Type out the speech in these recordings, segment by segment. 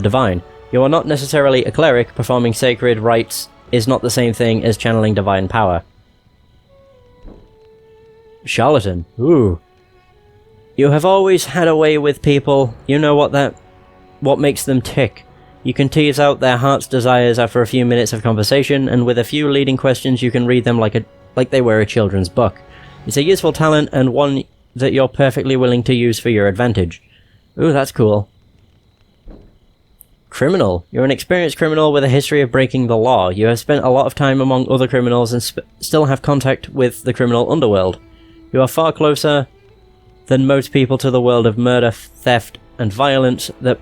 divine. You are not necessarily a cleric. Performing sacred rites is not the same thing as channeling divine power. Charlatan. Ooh. You have always had a way with people. You know what makes them tick. You can tease out their heart's desires after a few minutes of conversation, and with a few leading questions you can read them like they were a children's book. It's a useful talent, and one that you're perfectly willing to use for your advantage. Ooh, that's cool. Criminal. You're an experienced criminal with a history of breaking the law. You have spent a lot of time among other criminals and still have contact with the criminal underworld. You are far closer than most people to the world of murder, theft, and violence that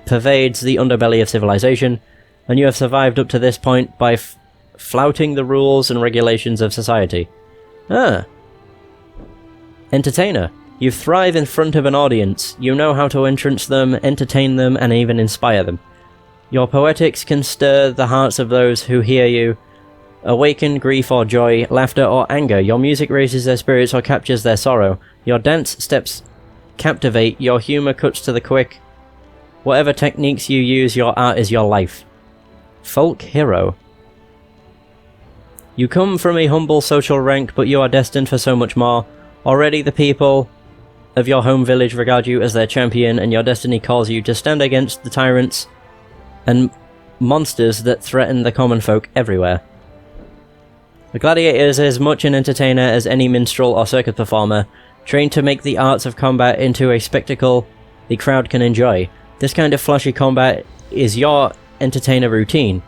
pervades the underbelly of civilization, and you have survived up to this point by flouting the rules and regulations of society. Ah. Entertainer. You thrive in front of an audience. You know how to entrance them, entertain them, and even inspire them. Your poetics can stir the hearts of those who hear you, awaken grief or joy, laughter or anger. Your music raises their spirits or captures their sorrow. Your dance steps captivate. Your humor cuts to the quick. Whatever techniques you use, your art is your life. Folk hero. You come from a humble social rank, but you are destined for so much more. Already the people of your home village regard you as their champion, and your destiny calls you to stand against the tyrants and monsters that threaten the common folk everywhere. The gladiator is as much an entertainer as any minstrel or circus performer, trained to make the arts of combat into a spectacle the crowd can enjoy. This kind of flashy combat is your entertainer routine,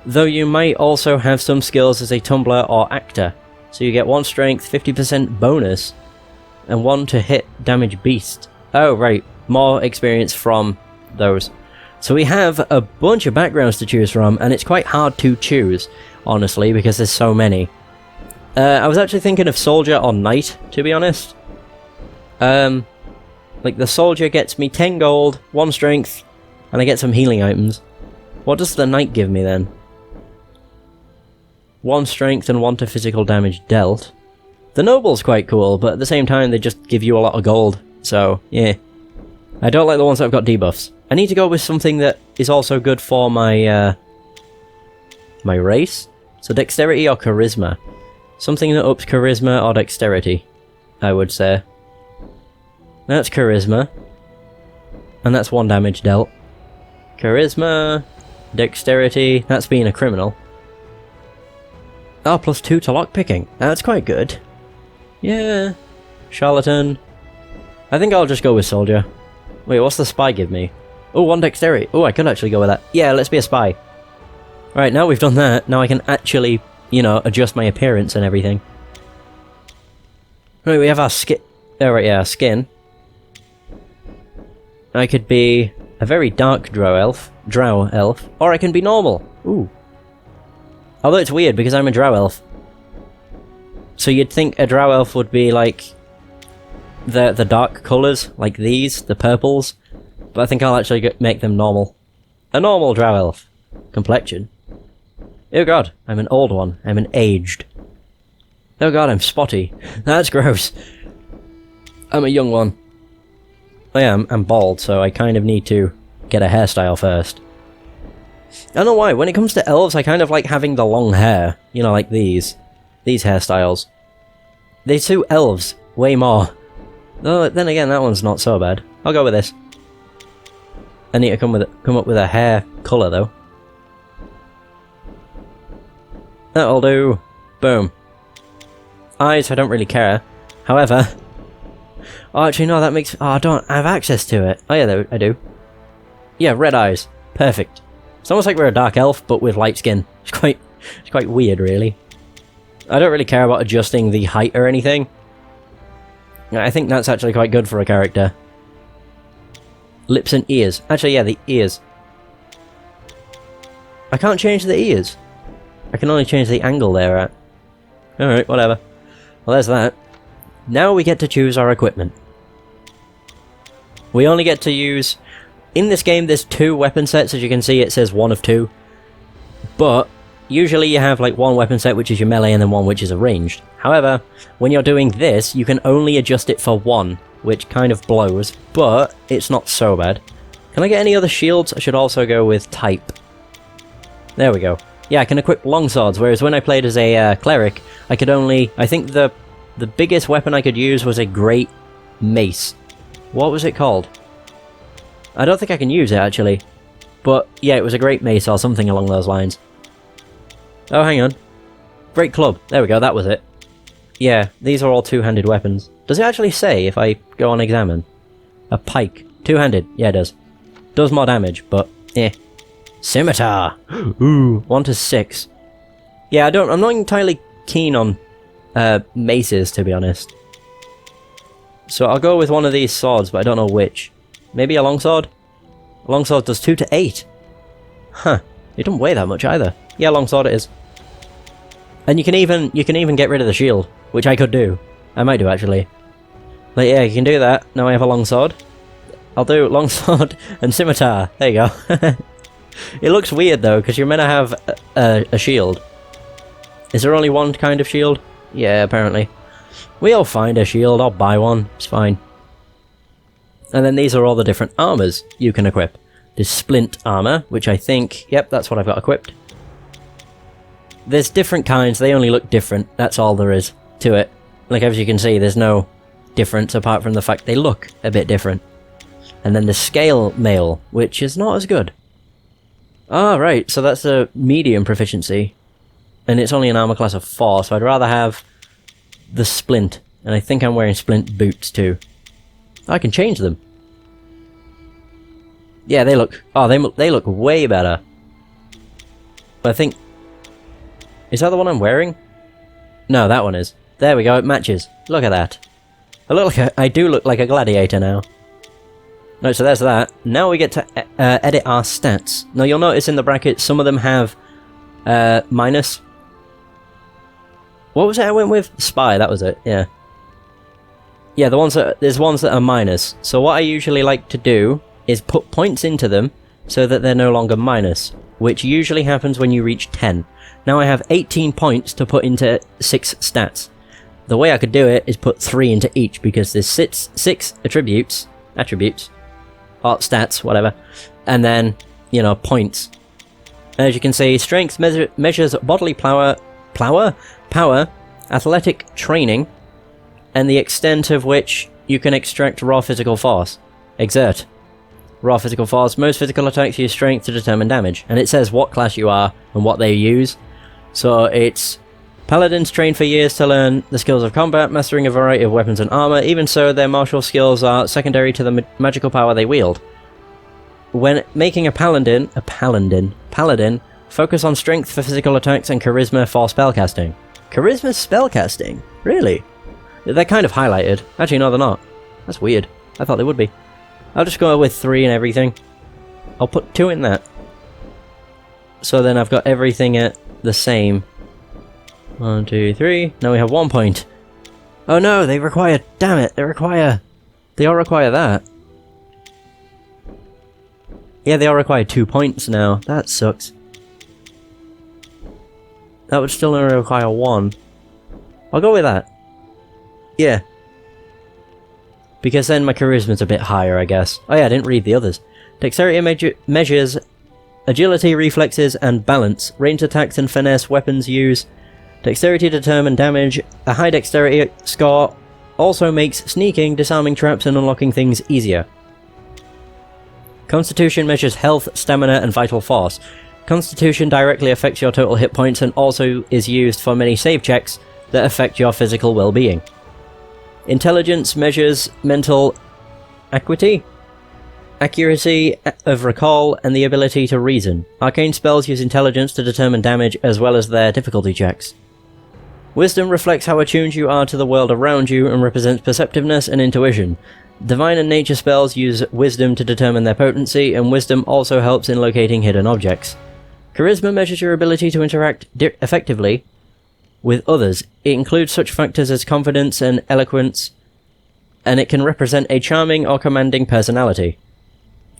though you might also have some skills as a tumbler or actor, so you get 1 strength, 50% bonus, and 1 to hit damage beast. Oh right, more experience from those. So we have a bunch of backgrounds to choose from, and it's quite hard to choose, honestly, because there's so many. I was actually thinking of soldier or knight, to be honest. Like the soldier gets me 10 gold, 1 strength, and I get some healing items. What does the knight give me then? 1 strength and 1 to physical damage dealt. The noble's quite cool, but at the same time they just give you a lot of gold, so yeah. I don't like the ones that have got debuffs. I need to go with something that is also good for my my race. So dexterity or charisma. Something that ups charisma or dexterity, I would say. That's charisma. And that's 1 damage dealt. Charisma, dexterity, that's being a criminal. Oh, +2 to lockpicking. That's quite good. Yeah. Charlatan. I think I'll just go with soldier. Wait, what's the spy give me? Oh, 1 dexterity. Oh, I could actually go with that. Yeah, let's be a spy. Right, now we've done that, now I can actually, you know, adjust my appearance and everything. Right, we have our skin. Oh, right, yeah, our skin. I could be a very dark drow elf, or I can be normal. Ooh. Although it's weird because I'm a drow elf. So you'd think a drow elf would be like the dark colours, like these, the purples. But I think I'll actually make them normal. A normal drow elf. Complexion. Oh god, I'm an old one. I'm an aged. Oh god, I'm spotty. That's gross. I'm a young one. Oh yeah, I'm bald, so I kind of need to get a hairstyle first. I don't know why, when it comes to elves, I kind of like having the long hair. You know, like these. These hairstyles. They suit elves way more. Though, then again, that one's not so bad. I'll go with this. I need to come up with a hair colour, though. That'll do. Boom. Eyes, I don't really care. However... Oh, actually, no, that makes... Oh, I don't have access to it. Oh, yeah, I do. Yeah, red eyes. Perfect. It's almost like we're a dark elf, but with light skin. It's quite weird, really. I don't really care about adjusting the height or anything. I think that's actually quite good for a character. Lips and ears. Actually, yeah, the ears. I can't change the ears. I can only change the angle they're at. Alright, whatever. Well, there's that. Now we get to choose our equipment. We only get to use... In this game, there's 2 weapon sets. As you can see, it says 1 of 2. But, usually you have like 1 weapon set, which is your melee, and then 1 which is a ranged. However, when you're doing this, you can only adjust it for 1, which kind of blows, but it's not so bad. Can I get any other shields? I should also go with type. There we go. Yeah, I can equip longswords, whereas when I played as a cleric, I could only... I think the biggest weapon I could use was a great mace. What was it called? I don't think I can use it, actually. But, yeah, it was a great mace or something along those lines. Oh, hang on. Great club. There we go, that was it. Yeah, these are all two-handed weapons. Does it actually say if I go on examine? A pike. Two-handed. Yeah, it does. Does more damage, but eh. Scimitar! Ooh, 1 to 6. Yeah, I'm not entirely keen on maces, to be honest. So I'll go with one of these swords, but I don't know which. Maybe a longsword? A longsword does 2 to 8. Huh. It doesn't weigh that much either. Yeah, longsword it is. And you can even get rid of the shield, which I could do. I might do, actually. But yeah, you can do that. Now I have a longsword. I'll do longsword and scimitar. There you go. It looks weird, though, because you're meant to have a shield. Is there only one kind of shield? Yeah, apparently. We'll find a shield. I'll buy one. It's fine. And then these are all the different armors you can equip. There's splint armor, which I think... Yep, that's what I've got equipped. There's different kinds. They only look different. That's all there is to it. Like, as you can see, there's no difference apart from the fact they look a bit different. And then the scale mail, which is not as good. Ah, right, so that's a medium proficiency. And it's only an armor class of 4, so I'd rather have the splint. And I think I'm wearing splint boots too. I can change them. Yeah, they look... Oh, they look way better. But I think... Is that the one I'm wearing? No, that one is. There we go, it matches. Look at that. I do look like a gladiator now. No, so there's that. Now we get to edit our stats. Now you'll notice in the brackets some of them have minus. What was it I went with? Spy, that was it, yeah. Yeah, there's ones that are minus. So what I usually like to do is put points into them so that they're no longer minus, which usually happens when you reach 10. Now I have 18 points to put into 6 stats. The way I could do it is put 3 into each, because there's 6 attributes, or stats, whatever, and then, you know, points. As you can see, strength measures bodily power, athletic training, and the extent of which you can extract raw physical force. Exert. Raw physical force. Most physical attacks use strength to determine damage, and it says what class you are and what they use. So it's paladins train for years to learn the skills of combat, mastering a variety of weapons and armor. Even so, their martial skills are secondary to the magical power they wield. When making a paladin, focus on strength for physical attacks and charisma for spellcasting. Charisma spellcasting? Really? They're kind of highlighted. Actually, no, they're not. That's weird. I thought they would be. I'll just go with 3 and everything. I'll put 2 in that. So then I've got everything at the same. 1, 2, 3. Now we have 1 point. Oh no, they require... Damn it, they all require that. Yeah, they all require 2 points now. That sucks. That would still only require 1. I'll go with that. Yeah. Because then my charisma's a bit higher, I guess. Oh yeah, I didn't read the others. Dexterity measures agility, reflexes, and balance. Ranged attacks and finesse weapons use. Dexterity to determine damage. A high dexterity score also makes sneaking, disarming traps, and unlocking things easier. Constitution measures health, stamina, and vital force. Constitution directly affects your total hit points and also is used for many save checks that affect your physical well-being. Intelligence measures mental acuity, accuracy of recall, and the ability to reason. Arcane spells use intelligence to determine damage as well as their difficulty checks. Wisdom reflects how attuned you are to the world around you and represents perceptiveness and intuition. Divine and nature spells use wisdom to determine their potency, and wisdom also helps in locating hidden objects. Charisma measures your ability to interact effectively with others. It includes such factors as confidence and eloquence, and it can represent a charming or commanding personality.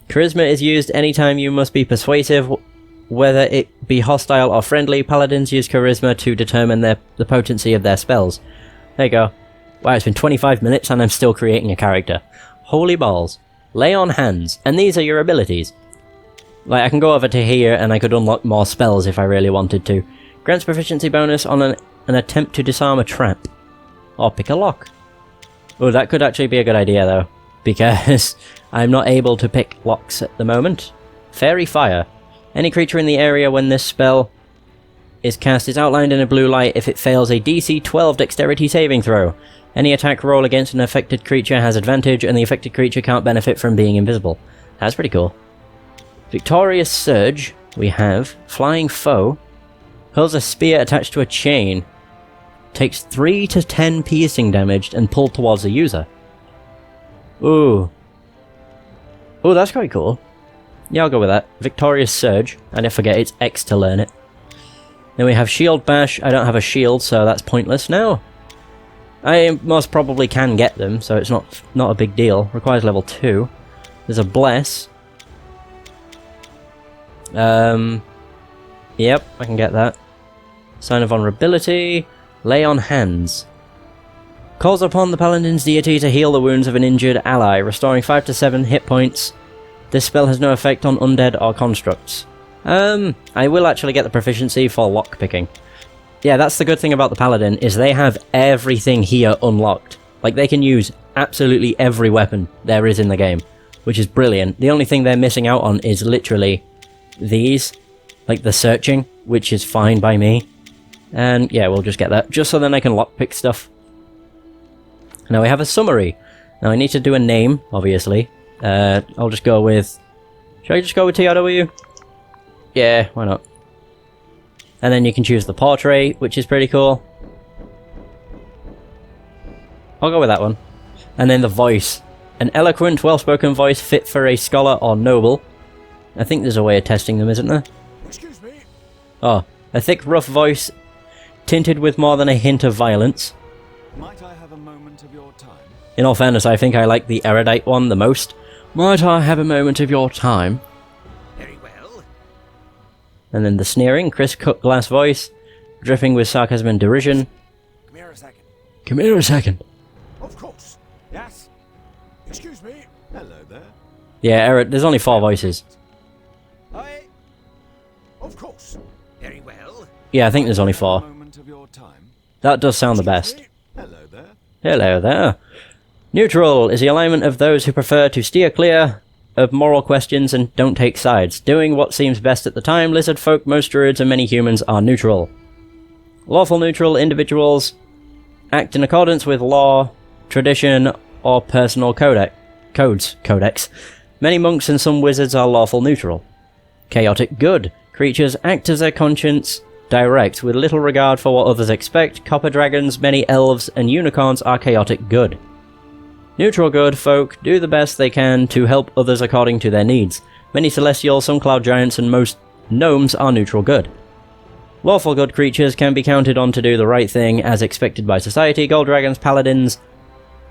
Charisma is used anytime you must be persuasive, whether it be hostile or friendly. Paladins use charisma to determine the potency of their spells. There you go. Wow, it's been 25 minutes and I'm still creating a character. Holy balls. Lay on Hands, and these are your abilities. Like, I can go over to here and I could unlock more spells if I really wanted to. Grants proficiency bonus on an attempt to disarm a trap. Or pick a lock. Oh, that could actually be a good idea though, because I'm not able to pick locks at the moment. Fairy Fire. Any creature in the area when this spell is cast is outlined in a blue light if it fails a DC 12 dexterity saving throw. Any attack roll against an affected creature has advantage, and the affected creature can't benefit from being invisible. That's pretty cool. Victorious Surge, we have. Flying Foe. Hurls a spear attached to a chain. Takes 3 to 10 piercing damage and pulled towards the user. Ooh. Ooh, that's quite cool. Yeah, I'll go with that. Victorious Surge. I didn't forget it's X to learn it. Then we have Shield Bash. I don't have a shield, so that's pointless now. I most probably can get them, so it's not a big deal. Requires level 2. There's a Bless. Yep, I can get that. Sign of Vulnerability. Lay on Hands. Calls upon the Paladin's deity to heal the wounds of an injured ally, restoring 5 to 7 hit points. This spell has no effect on undead or constructs. I will actually get the proficiency for lockpicking. Yeah, that's the good thing about the Paladin, is they have everything here unlocked. Like, they can use absolutely every weapon there is in the game, which is brilliant. The only thing they're missing out on is literally these, like the searching, which is fine by me. And yeah, we'll just get that, just so then I can lockpick stuff. Now we have a summary. Now I need to do a name, obviously. I'll just go with... Should I just go with TRW? Yeah, why not? And then you can choose the portrait, which is pretty cool. I'll go with that one. And then the voice. An eloquent, well-spoken voice fit for a scholar or noble. I think there's a way of testing them, isn't there? Excuse me. Oh, a thick, rough voice, tinted with more than a hint of violence. Might I have a moment of your time? In all fairness, I think I like the erudite one the most. Might I have a moment of your time? Very well. And then the sneering, crisp-cut glass voice, dripping with sarcasm and derision. Come here a second. Come here a second. Of course. Yes. Excuse me. Hello there. Yeah, there's only 4 voices. Hi. Of course. Very well. Yeah, I think there's only 4. Moment of your time. That does sound the best. Hello there. Hello there. Neutral is the alignment of those who prefer to steer clear of moral questions and don't take sides. Doing what seems best at the time, lizard folk, most druids, and many humans are neutral. Lawful neutral individuals act in accordance with law, tradition, or personal codex. Many monks and some wizards are lawful neutral. Chaotic good. Creatures act as their conscience direct, with little regard for what others expect. Copper dragons, many elves, and unicorns are chaotic good. Neutral good folk do the best they can to help others according to their needs. Many celestials, some cloud giants, and most gnomes are neutral good. Lawful good creatures can be counted on to do the right thing as expected by society. Gold dragons, paladins,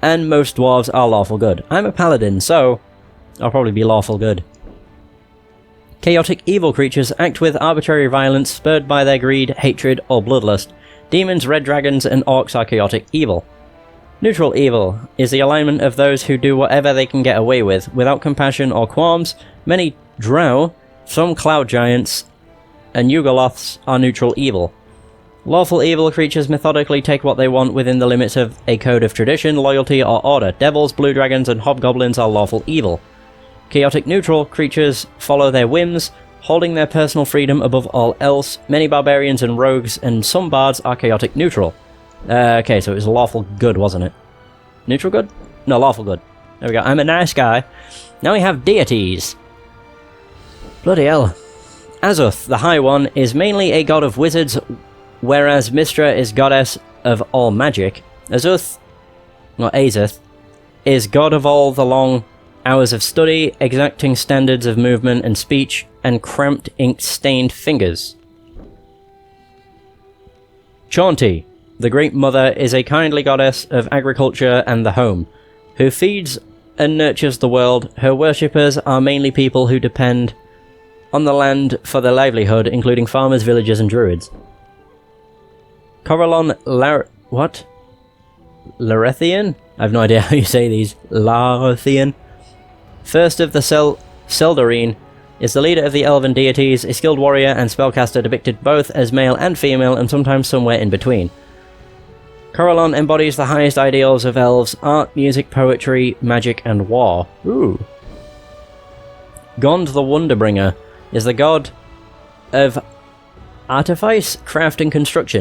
and most dwarves are lawful good. I'm a paladin, so I'll probably be lawful good. Chaotic evil creatures act with arbitrary violence, spurred by their greed, hatred, or bloodlust. Demons, red dragons, and orcs are chaotic evil. Neutral evil is the alignment of those who do whatever they can get away with, without compassion or qualms. Many drow, some cloud giants, and Yugoloths are neutral evil. Lawful evil creatures methodically take what they want within the limits of a code of tradition, loyalty, or order. Devils, blue dragons, and hobgoblins are lawful evil. Chaotic neutral creatures follow their whims, holding their personal freedom above all else. Many barbarians and rogues and some bards are chaotic neutral. Okay, so it was lawful good, wasn't it? Neutral good? No, lawful good. There we go. I'm a nice guy. Now we have deities. Bloody hell. Azuth, the High One, is mainly a god of wizards, whereas Mystra is goddess of all magic. Azuth, or Azuth, is god of all the long hours of study, exacting standards of movement and speech, and cramped ink-stained fingers. Chaunty, the Great Mother, is a kindly goddess of agriculture and the home, who feeds and nurtures the world. Her worshippers are mainly people who depend on the land for their livelihood, including farmers, villagers, and druids. Corellon Larethian? I have no idea how you say these. Larethian First of the Seldarine is the leader of the elven deities, a skilled warrior and spellcaster depicted both as male and female and sometimes somewhere in between. Corellon embodies the highest ideals of elves: art, music, poetry, magic, and war. Ooh. Gond the Wonderbringer is the god of artifice, craft, and construction.